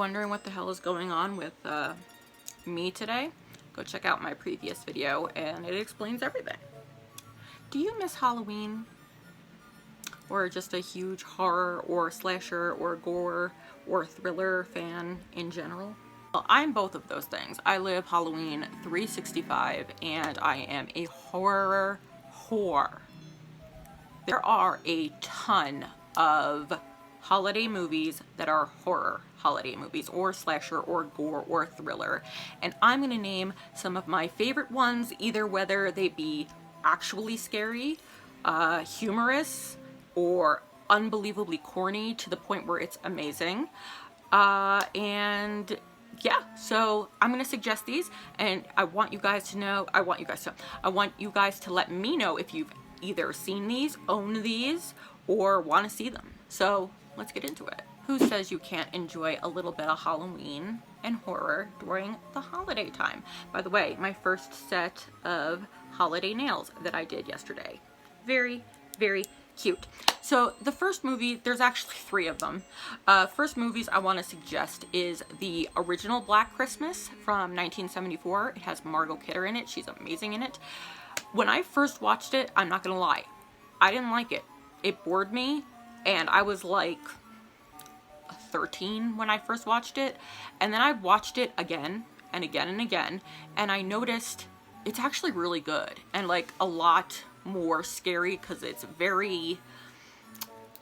wondering what the hell is going on with me today, go check out my previous video and it explains everything. Do you miss Halloween? Or just a huge horror or slasher or gore or thriller fan in general? Well, I'm both of those things. I live Halloween 365 and I am a horror whore. There are a ton of holiday movies that are horror holiday movies or slasher or gore or thriller, and I'm gonna name some of my favorite ones, either whether they be actually scary, humorous, or unbelievably corny to the point where it's amazing. And yeah, so I'm gonna suggest these, and I want you guys to let me know if you've either seen these, own these, or want to see them. So let's get into it. Who says you can't enjoy a little bit of Halloween and horror during the holiday time? By the way, my first set of holiday nails that I did yesterday. Very, very cute. So the first movie, there's actually 3 of them. First movies I want to suggest is the original Black Christmas from 1974. It has Margot Kidder in it. She's amazing in it. When I first watched it, I'm not gonna lie, I didn't like it. It bored me, and I was like 13 when I first watched it, and then I watched it again and again and again, and I noticed it's actually really good and like a lot more scary because it's very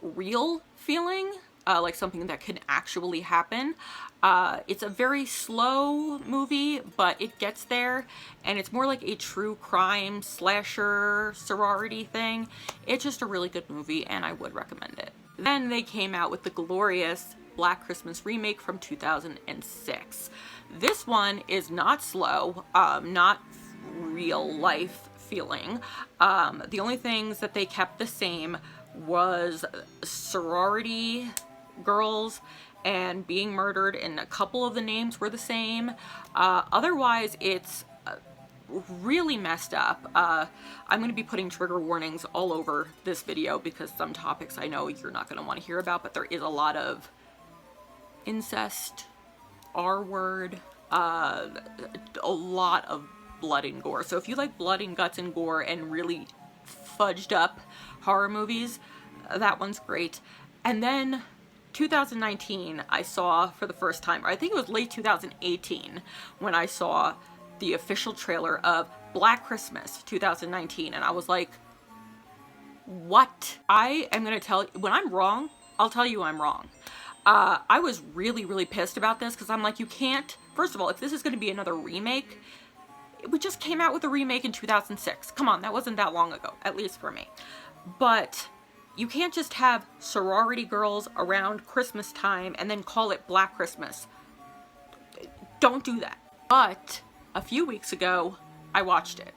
real feeling, like something that can actually happen. It's a very slow movie, but it gets there, and it's more like a true crime slasher sorority thing. It's just a really good movie, and I would recommend it. Then they came out with the glorious Black Christmas remake from 2006. This one is not slow, not real life feeling. The only things that they kept the same was sorority girls and being murdered, and a couple of the names were the same. Otherwise, it's really messed up. I'm going to be putting trigger warnings all over this video because some topics I know you're not going to want to hear about, but there is a lot of incest, R-word, a lot of blood and gore. So if you like blood and guts and gore and really fudged up horror movies, that one's great. And then 2019, I saw for the first time, or I think it was late 2018, when I saw the official trailer of Black Christmas 2019, and I was like, what? I am gonna tell you, when I'm wrong, I'll tell you I'm wrong. I was really, really pissed about this because I'm like, you can't, first of all, if this is gonna be another remake, we just came out with a remake in 2006. Come on, that wasn't that long ago, at least for me. But you can't just have sorority girls around Christmas time and then call it Black Christmas. Don't do that. But a few weeks ago, I watched it.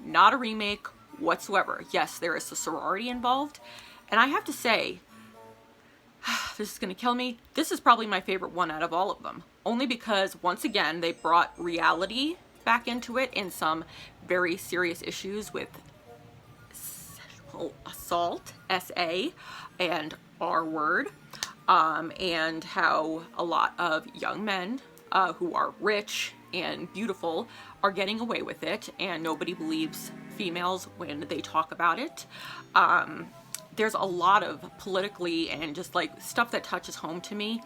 Not a remake whatsoever. Yes, there is a sorority involved. And I have to say, this is gonna kill me, this is probably my favorite one out of all of them. Only because, once again, they brought reality back into it in some very serious issues with assault, SA, and R-word, and how a lot of young men who are rich and beautiful are getting away with it, and nobody believes females when they talk about it. There's a lot of politically and just like stuff that touches home to me.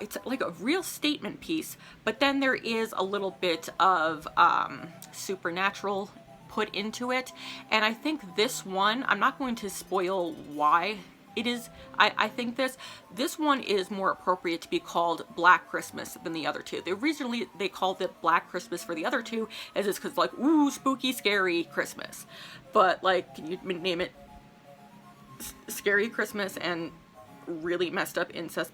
It's like a real statement piece, but then there is a little bit of supernatural put into it, and I think this one, I'm not going to spoil why it is, I think this one is more appropriate to be called Black Christmas than the other two. Originally they called it Black Christmas for the other two, as it's because like, ooh, spooky, scary Christmas. But like, can you name it Scary Christmas and really messed up incest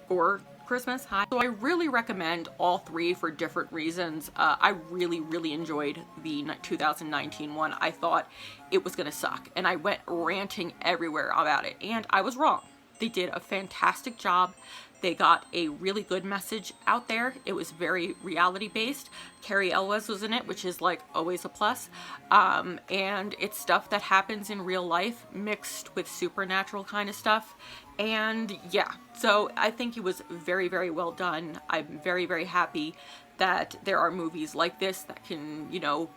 gore Christmas? Hi. So I really recommend all 3 for different reasons. I really, really enjoyed the 2019 one. I thought it was gonna suck, and I went ranting everywhere about it, and I was wrong. They did a fantastic job. They got a really good message out there. It was very reality based. Carrie Elwes was in it, which is like always a plus. And it's stuff that happens in real life mixed with supernatural kind of stuff. And yeah, so I think it was very, very well done. I'm very, very happy that there are movies like this that can, you know,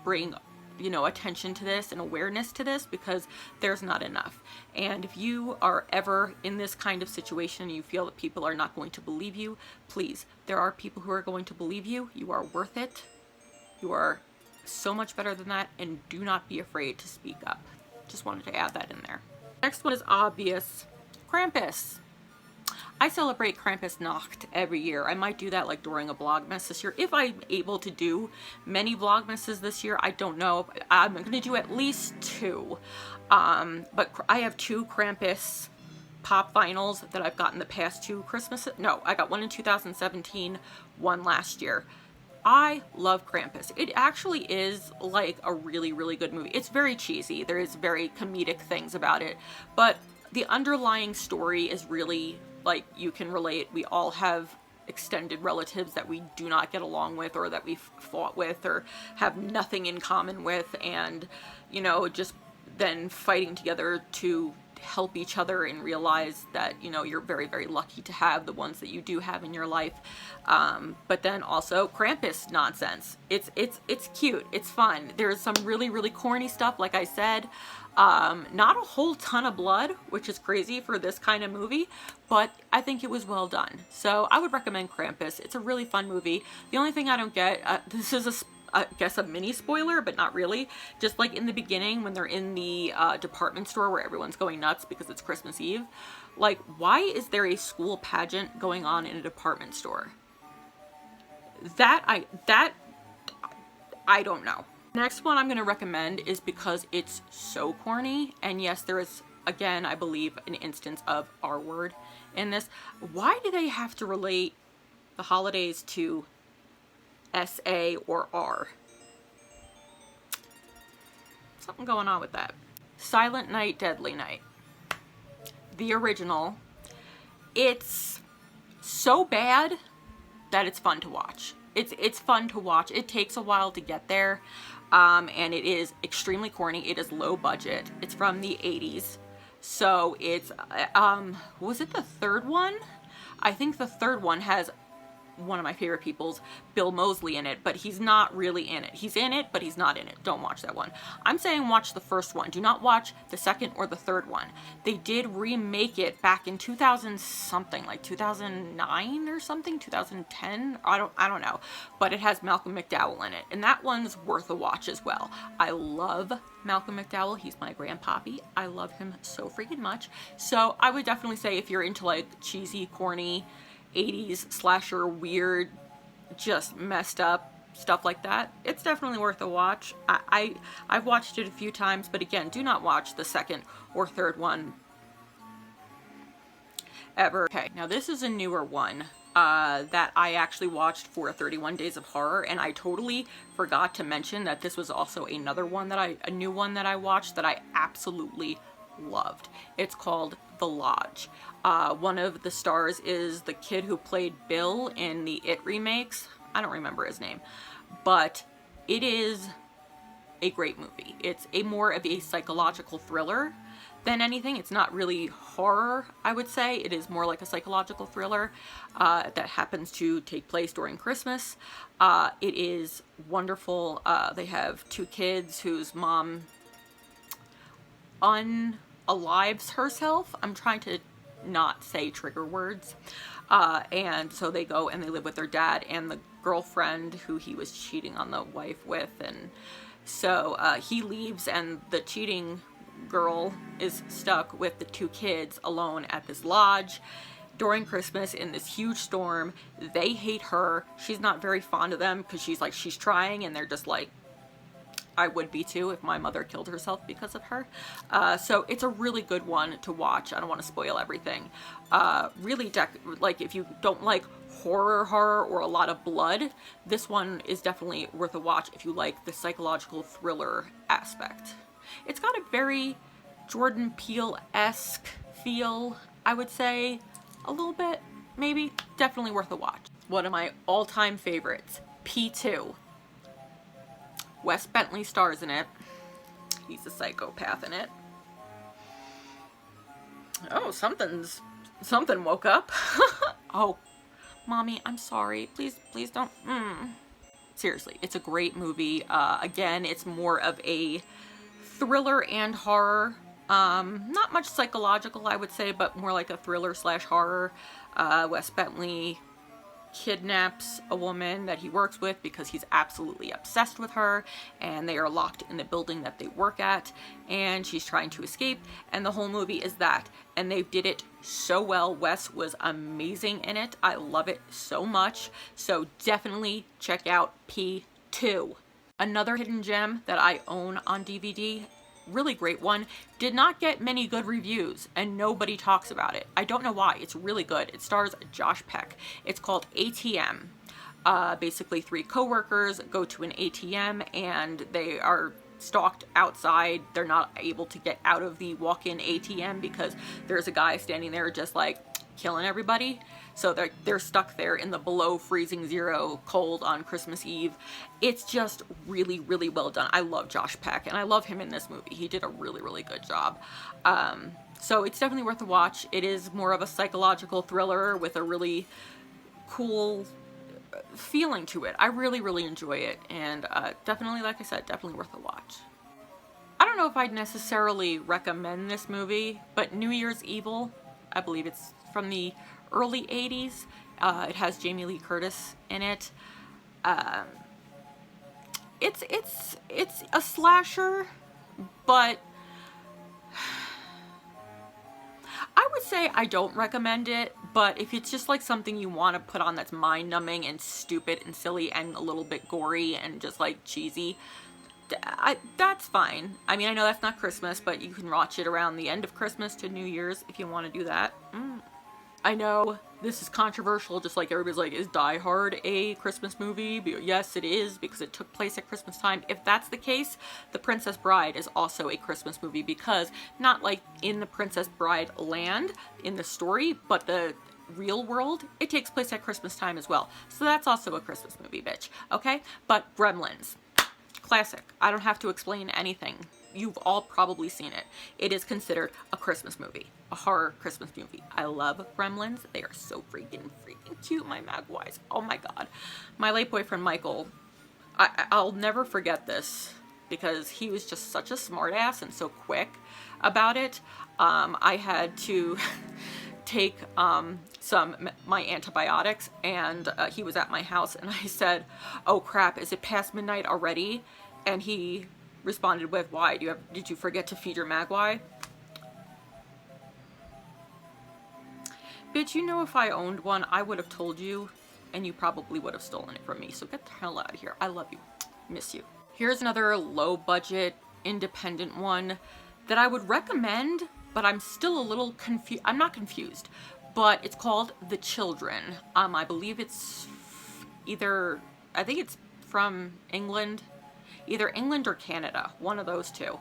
bring, you know, attention to this and awareness to this, because there's not enough. And if you are ever in this kind of situation and you feel that people are not going to believe you, please, there are people who are going to believe you. You are worth it. You are so much better than that, and do not be afraid to speak up. Just wanted to add that in there. Next one is obvious. Krampus. I celebrate Krampusnacht every year. I might do that like during a Vlogmas this year. If I'm able to do many Vlogmases this year, I don't know. I'm going to do at least 2. But I have 2 Krampus pop vinyls that I've gotten the past 2 Christmases. No, I got one in 2017, one last year. I love Krampus. It actually is like a really, really good movie. It's very cheesy. There is very comedic things about it, but the underlying story is really, like, you can relate. We all have extended relatives that we do not get along with, or that we've fought with, or have nothing in common with, and, you know, just then fighting together to help each other and realize that, you know, you're very, very lucky to have the ones that you do have in your life. But then also Krampus nonsense. It's cute. It's fun. There's some really, really corny stuff, like I said. Not a whole ton of blood, which is crazy for this kind of movie, but I think it was well done. So I would recommend Krampus. It's a really fun movie. The only thing I don't get, this is I guess a mini spoiler, but not really. Just like in the beginning when they're in the department store where everyone's going nuts because it's Christmas Eve. Like, why is there a school pageant going on in a department store? That I don't know. Next one I'm going to recommend is because it's so corny, and yes, there is, again, I believe, an instance of R word in this. Why do they have to relate the holidays to SA or R? Something going on with that. Silent Night, Deadly Night. The original. It's so bad that it's fun to watch. It's fun to watch. It takes a while to get there. And it is extremely corny. It is low budget. It's from the 80s. So it's, was it the third one? I think the third one has one of my favorite people's, Bill Moseley, in it, but he's not really in it. He's in it, but he's not in it. Don't watch that one. I'm saying watch the first one. Do not watch the second or the third one. They did remake it back in 2000 something, like 2009 or something, 2010. I don't know, but it has Malcolm McDowell in it, and that one's worth a watch as well. I love Malcolm McDowell. He's my grandpappy. I love him so freaking much. So I would definitely say if you're into like cheesy, corny 80s slasher, weird, just messed up stuff like that, it's definitely worth a watch. I've watched it a few times, but again, do not watch the second or third one ever. Okay, now this is a newer one that I actually watched for 31 Days of Horror, and I totally forgot to mention that this was also another one that a new one that I watched that I absolutely loved. It's called The Lodge. One of the stars is the kid who played Bill in the It remakes. I don't remember his name, but it is a great movie. It's a more of a psychological thriller than anything. It's not really horror, I would say. It is more like a psychological thriller that happens to take place during Christmas. It is wonderful. They have 2 kids whose mom unalives herself. I'm trying to not say trigger words. And so they go and they live with their dad and the girlfriend who he was cheating on the wife with. And so he leaves, and the cheating girl is stuck with the 2 kids alone at this lodge during Christmas in this huge storm. They hate her. She's not very fond of them because she's trying, and they're just like, I would be too if my mother killed herself because of her. So it's a really good one to watch. I don't want to spoil everything. Really, like, if you don't like horror or a lot of blood, this one is definitely worth a watch if you like the psychological thriller aspect. It's got a very Jordan Peele-esque feel, I would say, a little bit. maybe, definitely worth a watch. One of my all-time favorites, P2. Wes Bentley stars in it. He's a psychopath in it. Oh, something woke up. Oh, mommy, I'm sorry. Please don't. Seriously, it's a great movie. Again, it's more of a thriller and horror. Not much psychological, I would say, but more like a thriller slash horror. Wes Bentley kidnaps a woman that he works with because he's absolutely obsessed with her, and they are locked in the building that they work at, and she's trying to escape, and the whole movie is that, and they did it so well. Wes was amazing in it. I love it so much, so definitely check out P2. Another hidden gem that I own on DVD, really great one, did not get many good reviews and nobody talks about it. I don't know why. It's really good. It stars Josh Peck. It's called ATM. Basically 3 co-workers go to an ATM and they are stalked outside. They're not able to get out of the walk-in ATM because there's a guy standing there just like killing everybody. So they're stuck there in the below freezing zero cold on Christmas Eve. It's just really, really well done. I love Josh Peck and I love him in this movie. He did a really, really good job. So it's definitely worth a watch. It is more of a psychological thriller with a really cool feeling to it. I really, really enjoy it, and definitely, like I said, definitely worth a watch. I don't know if I'd necessarily recommend this movie, but New Year's Evil, I believe it's from the early 80s. It has Jamie Lee Curtis in it. It's a slasher, but I would say I don't recommend it, but if it's just like something you want to put on that's mind-numbing and stupid and silly and a little bit gory and just like cheesy, that's fine. I mean, I know that's not Christmas, but you can watch it around the end of Christmas to New Year's if you want to do that. I know this is controversial, just like everybody's like, is Die Hard a Christmas movie? Yes, it is, because it took place at Christmas time. If that's the case, The Princess Bride is also a Christmas movie, because not like in the Princess Bride land in the story, but the real world, it takes place at Christmas time as well. So that's also a Christmas movie, bitch. Okay? But Gremlins. Classic. I don't have to explain anything. You've all probably seen it. It is considered a Christmas movie, a horror Christmas movie. I love Gremlins. They are so freaking cute, my Magpies. Oh my god. My late boyfriend Michael, I'll never forget this because he was just such a smartass and so quick about it. I had to take my antibiotics, and he was at my house, and I said, "Oh crap, is it past midnight already?" And he responded with, "Why? Did you forget to feed your Magpie?" Bitch, you know if I owned one, I would have told you, and you probably would have stolen it from me. So get the hell out of here. I love you. Miss you. Here's another low-budget, independent one that I would recommend, but I'm still a little confused. I'm not confused, but it's called The Children. I believe it's I think it's from England. Either England or Canada, one of those two.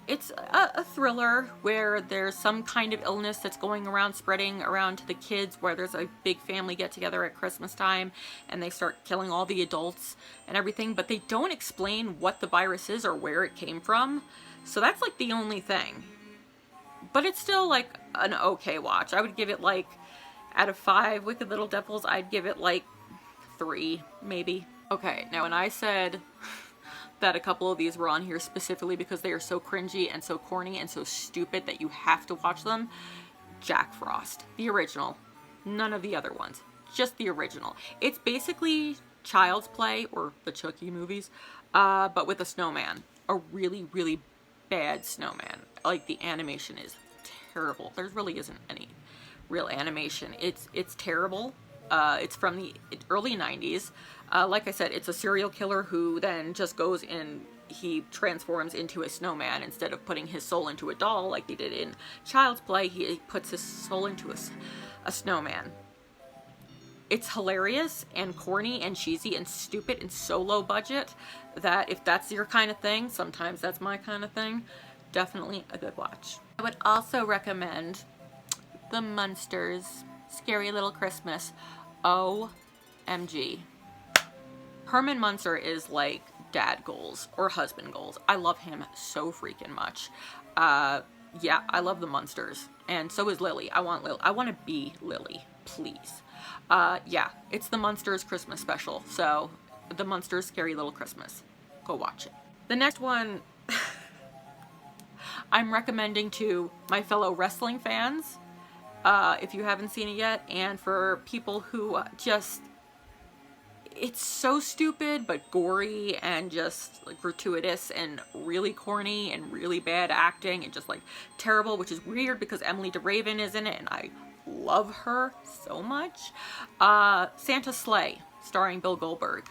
It's a thriller where there's some kind of illness that's going around, spreading around to the kids, where there's a big family get together at Christmas time and they start killing all the adults and everything, but they don't explain what the virus is or where it came from. So that's like the only thing. But it's still like an okay watch. I would give it like, out of 5 Wicked Little Devils, I'd give it like 3, maybe. Okay, now when I said that a couple of these were on here specifically because they are so cringy and so corny and so stupid that you have to watch them, Jack Frost, the original, none of the other ones, just the original. It's basically Child's Play, or the Chucky movies, but with a snowman, a really, really bad snowman. Like, the animation is terrible. There really isn't any real animation. It's terrible. It's from the early 90s. Like I said, it's a serial killer who then just goes and he transforms into a snowman. Instead of putting his soul into a doll like they did in Child's Play, he puts his soul into a snowman. It's hilarious and corny and cheesy and stupid and so low budget that if that's your kind of thing, sometimes that's my kind of thing, definitely a good watch. I would also recommend The Munsters. Scary Little Christmas. OMG. Herman Munster is like dad goals or husband goals. I love him so freaking much. Yeah, I love the Munsters. And so is Lily. I want to be Lily, please. Yeah, it's the Munsters Christmas special. So, the Munsters Scary Little Christmas. Go watch it. The next one I'm recommending to my fellow wrestling fans, if you haven't seen it yet, and for people who just, it's so stupid but gory and just like gratuitous and really corny and really bad acting and just like terrible, which is weird because Emily DeRaven is in it and I love her so much. Santa's Sleigh, starring Bill Goldberg.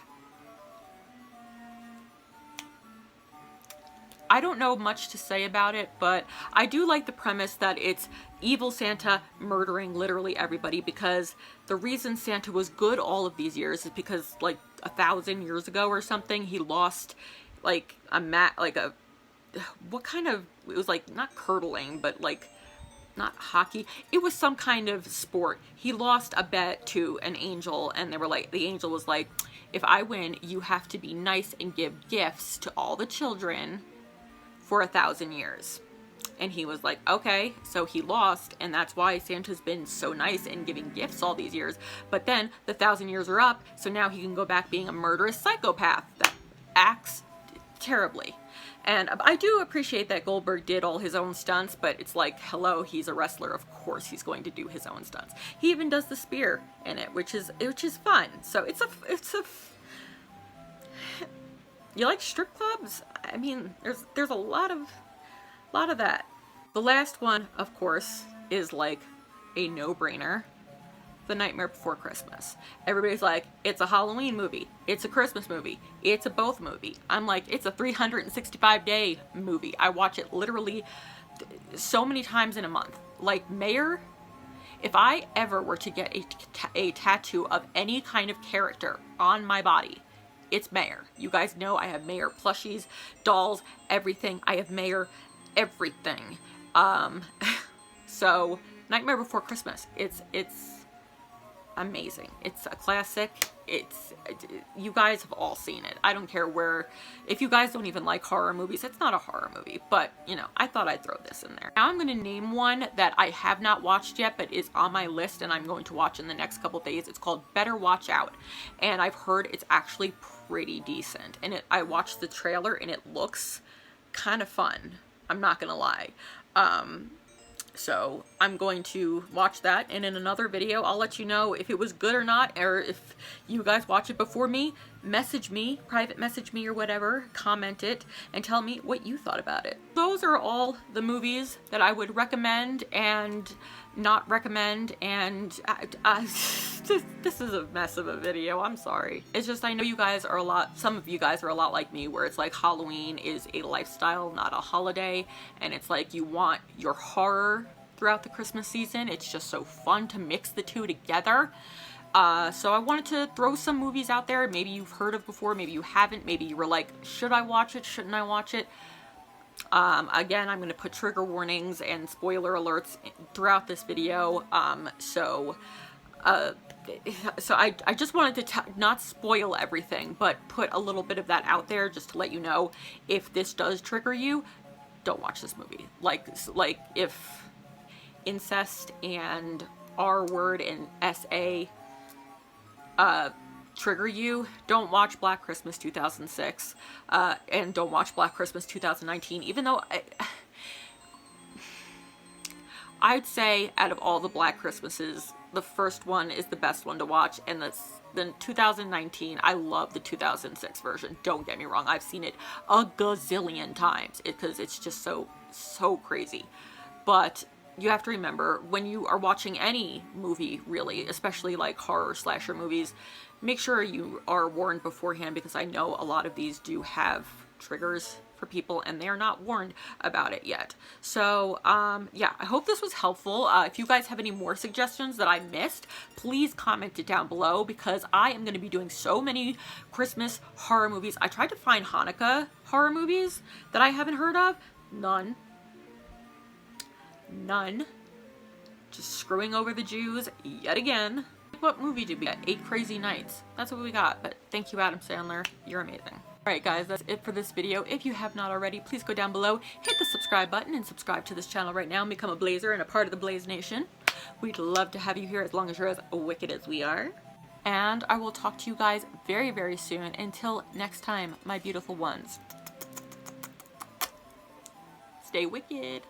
I don't know much to say about it, but I do like the premise that it's evil Santa murdering literally everybody, because the reason Santa was good all of these years is because like 1,000 years ago or something, he lost like what kind of, it was like not curdling, but like not hockey. It was some kind of sport. He lost a bet to an angel, and they were like, the angel was like, if I win, you have to be nice and give gifts to all the children for 1,000 years. And he was like, okay. So he lost, and that's why Santa's been so nice and giving gifts all these years. But then the 1,000 years are up, so now he can go back being a murderous psychopath that acts terribly. And I do appreciate that Goldberg did all his own stunts, but it's like, hello, he's a wrestler. Of course he's going to do his own stunts. He even does the spear in it, which is fun. So it's a you like strip clubs? I mean, there's a lot of that. The last one, of course, is like a no-brainer. The Nightmare Before Christmas. Everybody's like, it's a Halloween movie. It's a Christmas movie. It's a both movie. I'm like, it's a 365-day movie. I watch it literally so many times in a month. Like Mayor, if I ever were to get a tattoo of any kind of character on my body, it's Mayor. You guys know I have Mayor plushies, dolls, everything. I have Mayor everything. So Nightmare Before Christmas. It's amazing. It's a classic. You guys have all seen it. I don't care where, if you guys don't even like horror movies, it's not a horror movie, but you know, I thought I'd throw this in there. Now I'm going to name one that I have not watched yet, but is on my list and I'm going to watch in the next couple days. It's called Better Watch Out. And I've heard it's actually pretty decent. And I watched the trailer and it looks kind of fun. I'm not going to lie. So I'm going to watch that, and in another video I'll let you know if it was good or not, or if you guys watch it before me, message me, private message me or whatever, comment it, and tell me what you thought about it. Those are all the movies that I would recommend and not recommend, and this is a mess of a video, I'm sorry. It's just, I know you guys are some of you guys are a lot like me, where it's like Halloween is a lifestyle, not a holiday, and it's like you want your horror throughout the Christmas season. It's just so fun to mix the two together. So I wanted to throw some movies out there, maybe you've heard of before, maybe you haven't, maybe you were like, should I watch it, shouldn't I watch it? Again, I'm going to put trigger warnings and spoiler alerts throughout this video, so I just wanted to not spoil everything, but put a little bit of that out there just to let you know, if this does trigger you, don't watch this movie. Like if incest and R word and SA trigger you, don't watch Black Christmas 2006, and don't watch Black Christmas 2019, even though I'd say out of all the Black Christmases, the first one is the best one to watch, and then 2019, I love the 2006 version, don't get me wrong, I've seen it a gazillion times, because it's just so crazy. But you have to remember, when you are watching any movie, really, especially like horror slasher movies, make sure you are warned beforehand, because I know a lot of these do have triggers for people and they're not warned about it yet. So yeah, I hope this was helpful. If you guys have any more suggestions that I missed, please comment it down below, because I am going to be doing so many Christmas horror movies. I tried to find Hanukkah horror movies that I haven't heard of. None. just screwing over the Jews yet again. What movie did we get? 8 Crazy Nights. That's what we got, but thank you, Adam Sandler. You're amazing. Alright guys, that's it for this video. If you have not already, please go down below, hit the subscribe button, and subscribe to this channel right now and become a Blazer and a part of the Blaze Nation. We'd love to have you here as long as you're as wicked as we are. And I will talk to you guys very, very soon. Until next time, my beautiful ones. Stay wicked.